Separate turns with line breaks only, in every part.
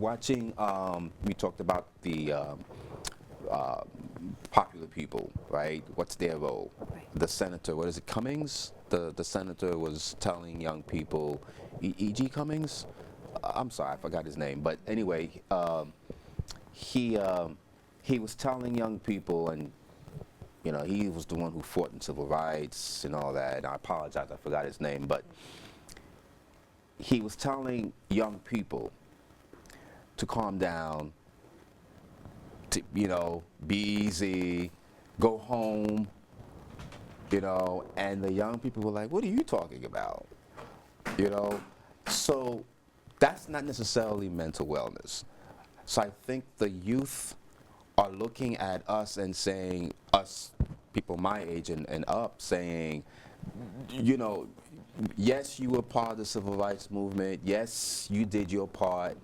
watching. We talked about the popular people, right? What's their role?
Right.
The senator, what is it, Cummings? The senator was telling young people, E.G. Cummings? I'm sorry, I forgot his name. But anyway, he was telling young people, and he was the one who fought in civil rights and all that. And I apologize, I forgot his name. But he was telling young people to calm down, to, be easy, go home, and the young people were like, what are you talking about? So that's not necessarily mental wellness. So I think the youth are looking at us and saying, us people my age and up, saying, yes, you were part of the civil rights movement, yes, you did your part,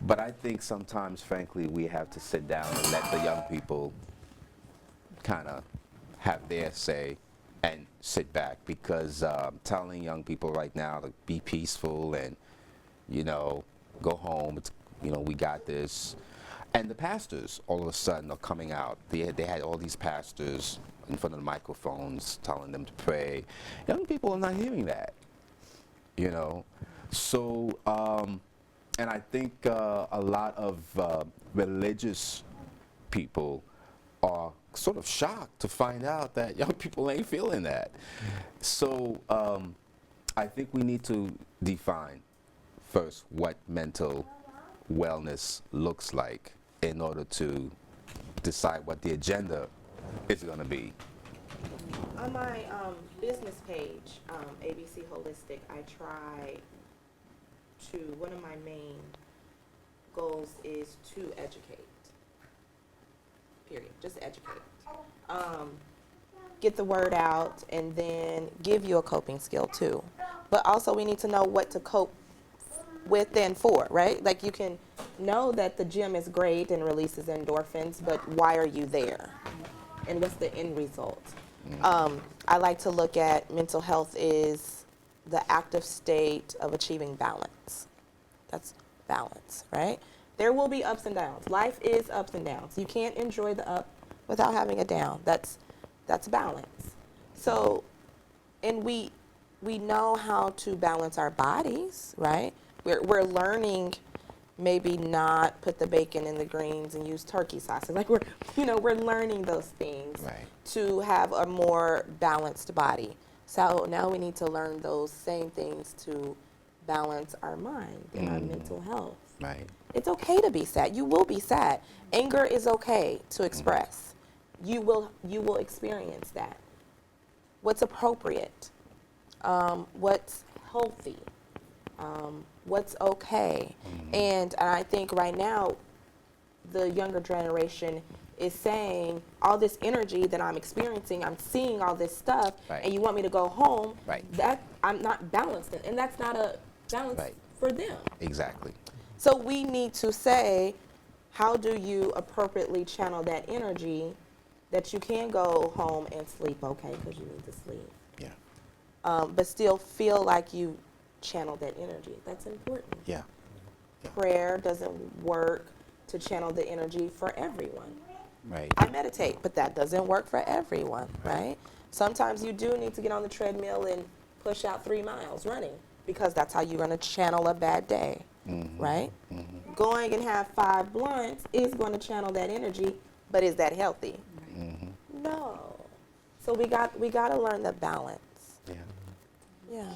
but I think sometimes, frankly, we have to sit down and let the young people kind of have their say and sit back, because telling young people right now to be peaceful and, go home, it's, we got this. And the pastors all of a sudden are coming out. They had all these pastors in front of the microphones telling them to pray. Young people are not hearing that, So, and I think a lot of religious people are sort of shocked to find out that young people ain't feeling that. So I think we need to define first what mental wellness looks like in order to decide what the agenda is going to be.
On my business page, ABC Holistic, I try to, one of my main goals is to educate. Period. Just educate. Get the word out, and then give you a coping skill too. But also we need to know what to cope with and for, right? Like, you can know that the gym is great and releases endorphins, but why are you there? And what's the end result? I like to look at mental health is the active state of achieving balance. That's balance, right? There will be ups and downs. Life is ups and downs. You can't enjoy the up without having a down. That's balance. So, and we know how to balance our bodies, right? We're learning maybe not put the bacon in the greens and use turkey sauce. Like, we're learning those things to have a more balanced body. So now we need to learn those same things to balance our mind and our mental health.
Right.
It's okay to be sad. You will be sad. Anger is okay to express. You will experience that. What's appropriate? What's healthy? What's okay? And I think right now, the younger generation is saying, all this energy that I'm experiencing, I'm seeing all this stuff, and you want me to go home, that I'm not balanced. And that's not a balance for them.
Exactly.
So we need to say, how do you appropriately channel that energy that you can go home and sleep okay because you need to sleep.
Yeah.
But still feel like you channel that energy. That's important.
Yeah.
Prayer doesn't work to channel the energy for everyone.
Right.
I meditate, but that doesn't work for everyone, right? Sometimes you do need to get on the treadmill and push out 3 miles running, because that's how you're going to channel a bad day, right? Going and have 5 blunts is going to channel that energy, but is that healthy? No. So we got to learn the balance. Yeah.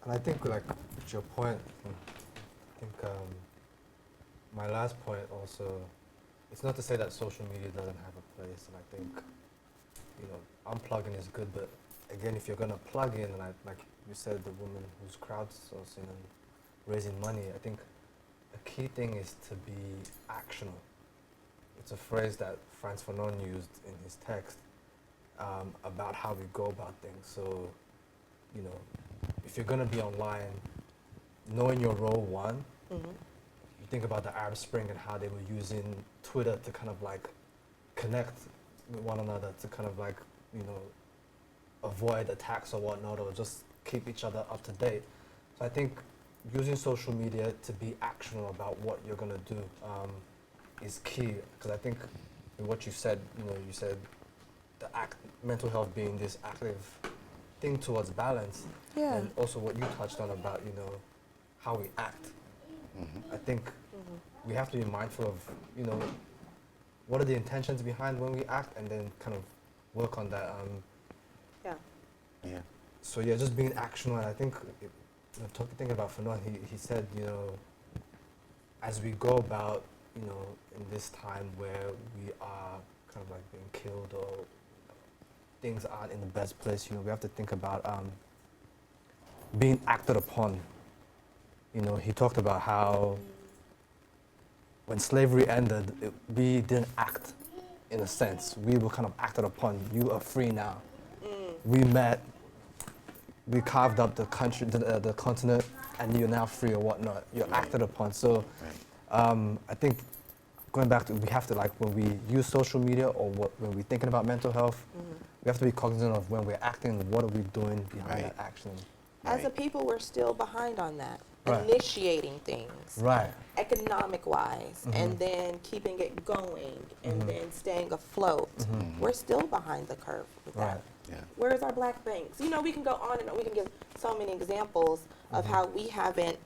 And I think, like, to your point, I think my last point also, it's not to say that social media doesn't have a place, and I think, unplugging is good, but again, if you're going to plug in, and like you said, the woman who's crowdsourcing and raising money, I think a key thing is to be actionable. It's a phrase that Frantz Fanon used in his text about how we go about things. So, if you're going to be online, knowing your role, one, you think about the Arab Spring and how they were using Twitter to kind of like connect with one another, to kind of like, avoid attacks or whatnot, or just keep each other up to date. So I think using social media to be actionable about what you're gonna do is key. Because I think in what you said, you said mental health being this active thing towards balance,
Yeah.
and also what you touched on about how we act. I think we have to be mindful of what are the intentions behind when we act, and then kind of work on that.
Yeah.
Yeah.
So yeah, just being actional. And I think thinking about Fanon, he said as we go about in this time where we are kind of like being killed or things aren't in the best place, we have to think about being acted upon. He talked about how when slavery ended, we didn't act in a sense. We were kind of acted upon. You are free now. We met, we carved up the country, the continent, and you're now free or whatnot. You're acted upon. So I think going back to, we have to, like, when we use social media or when we're thinking about mental health, we have to be cognizant of when we're acting, what are we doing behind that action.
As a people, we're still behind on that.
Right.
Initiating things.
Right.
Economic-wise, and then keeping it going, and then staying afloat. We're still behind the curve with that.
Right.
Yeah.
Where's our black banks? We can go on and on. We can give so many examples of how we haven't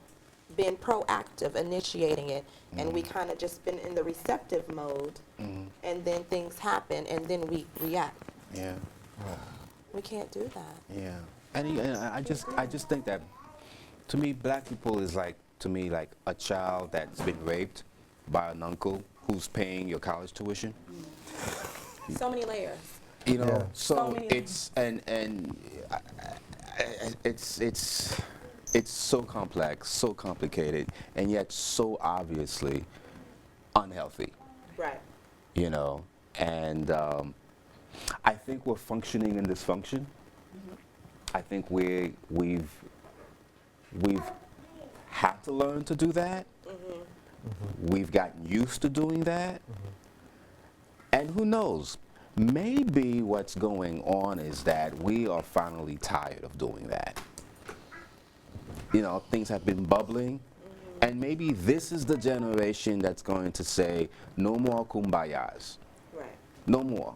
been proactive initiating it, and we kind of just been in the receptive mode, and then things happen, and then we react.
Yeah.
We can't do that.
Yeah. And I just think that, to me, black people is like a child that's been raped by an uncle who's paying your college tuition.
So many layers.
So
So many
it's it's so complex, so complicated, and yet so obviously unhealthy.
Right.
And I think we're functioning in dysfunction. I think we've had to learn to do that. We've gotten used to doing that. And who knows? Maybe what's going on is that we are finally tired of doing that. Things have been bubbling, and maybe this is the generation that's going to say, no more kumbayas.
Right.
No more.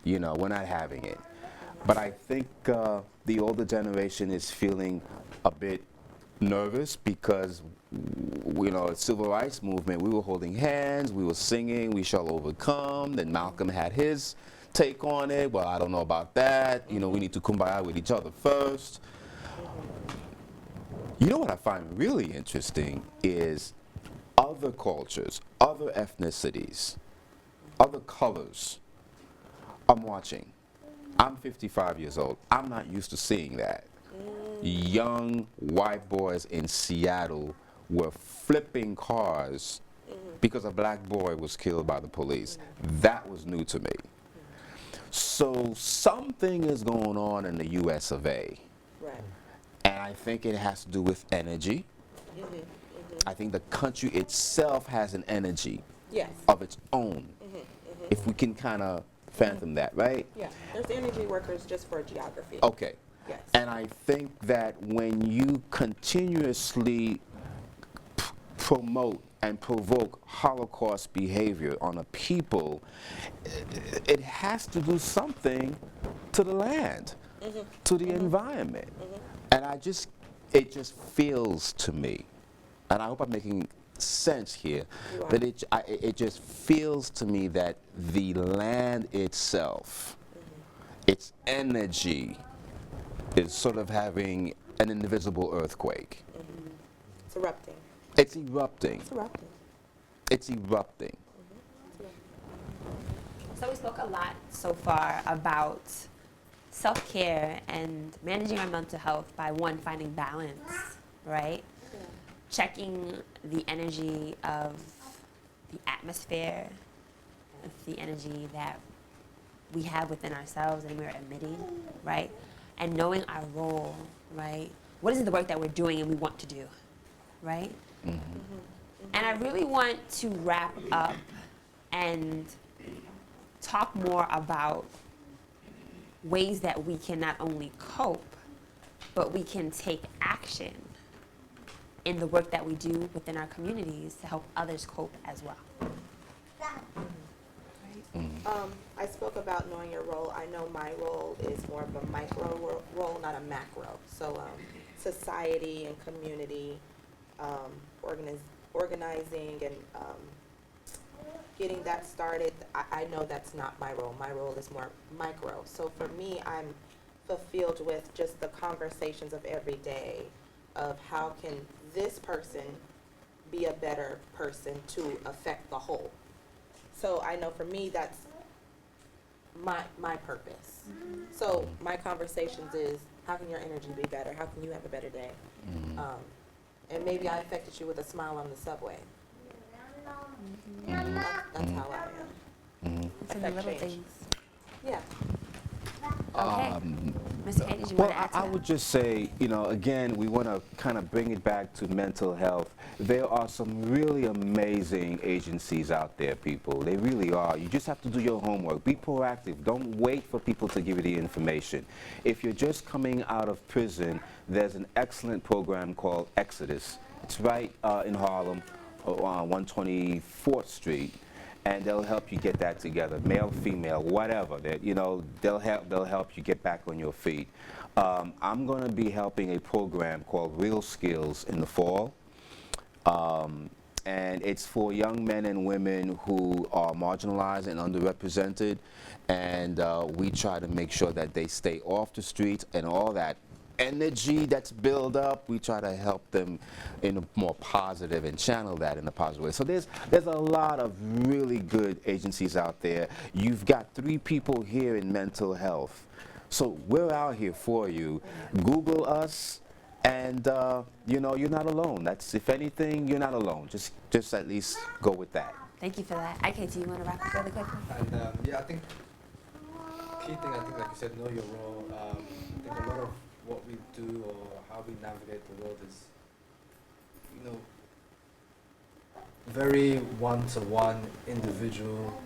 We're not having it. But I think the older generation is feeling a bit nervous because, civil rights movement, we were holding hands, we were singing, we shall overcome. Then Malcolm had his take on it. Well, I don't know about that. We need to kumbaya with each other first. What I find really interesting is other cultures, other ethnicities, other colors. I'm watching. I'm 55 years old. I'm not used to seeing that. Young white boys in Seattle were flipping cars because a black boy was killed by the police. That was new to me. So something is going on in the US of A.
Right.
And I think it has to do with energy. I think the country itself has an energy
Yes.
of its own. If we can kind of fathom that, right?
Yeah. There's energy workers just for geography.
Okay.
Yes.
And I think that when you continuously promote and provoke Holocaust behavior on a people, it has to do something to the land, to the environment. And it just feels to me, and I hope I'm making sense here, that it just feels to me that the land itself, its energy, is sort of having an invisible earthquake.
It's erupting.
It's erupting.
It's erupting.
It's erupting.
So we spoke a lot so far about self-care and managing our mental health by, one, finding balance, right?
Yeah.
Checking the energy of the atmosphere, of the energy that we have within ourselves and we're emitting, right? And knowing our role, right? What is the work that we're doing and we want to do, right? And I really want to wrap up and talk more about ways that we can not only cope, but we can take action in the work that we do within our communities to help others cope as well.
I spoke about knowing your role. I know my role is more of a micro role, not a macro. So society and community, organizing and getting that started, I know that's not my role. My role is more micro. So for me, I'm fulfilled with just the conversations of every day of how can this person be a better person to affect the whole. So I know for me, that's my purpose. So my conversations is, how can your energy be better? How can you have a better day? And maybe I affected you with a smile on the subway. That's how I am.
It's in the little things.
Yeah.
Okay. Mr. K, did you want to add to
I
that?
would just say, you know, again, we want to kind of bring it back to mental health. There are some really amazing agencies out there, people. They really are. You just have to do your homework. Be proactive. Don't wait for people to give you the information. If you're just coming out of prison, there's an excellent program called Exodus. It's right in Harlem, on 124th Street. And they'll help you get that together, male, female, whatever. You know, they'll help you get back on your feet. I'm going to be helping a program called Real Skills in the fall, and it's for young men and women who are marginalized and underrepresented. And we try to make sure that they stay off the streets and all that energy that's built up, we try to help them in a more positive and channel that in a positive way. So there's a lot of really good agencies out there. You've got 3 people here in mental health. So we're out here for you. Google us, and you know, you're not alone. That's, if anything, you're not alone. Just at least go with that.
Thank you for that. Ike, do you want to wrap up really quickly?
And yeah, I think key thing, I think, like you said, know your role. I think a lot of what we do or how we navigate the world is, you know, very one-to-one individual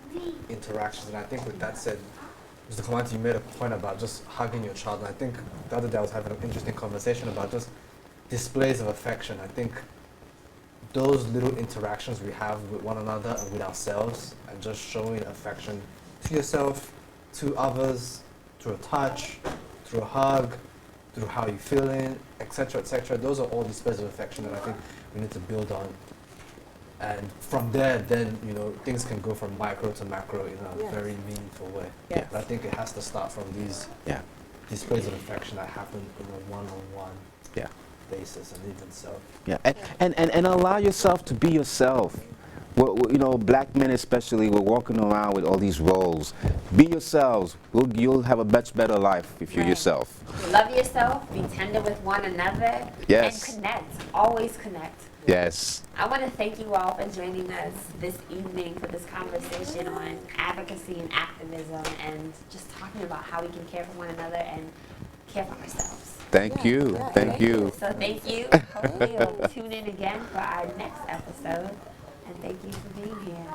interactions. And I think with that said, Mr. Koromantee, you made a point about just hugging your child. And I think the other day I was having an interesting conversation about just displays of affection. I think those little interactions we have with one another and with ourselves, and just showing affection to yourself, to others, through a touch, through a hug, through how you're feeling, etc., etc. Those are all displays of affection that I think we need to build on. And from there, then, you know, things can go from micro to macro in a very meaningful way.
Yes.
But I think it has to start from these displays of affection that happen in a one-on-one basis, and even so.
Yeah, and allow yourself to be yourself. You know, black men especially, we're walking around with all these roles. Be yourselves. You'll have a much better life if you're yourself.
Love yourself, be tender with one another,
Yes.
and connect. Always connect.
Yes.
I want to thank you all for joining us this evening for this conversation on advocacy and activism, and just talking about how we can care for one another and care for ourselves.
Thank you. Thank you.
So thank you. Hopefully you'll tune in again for our next episode. And thank you for being here.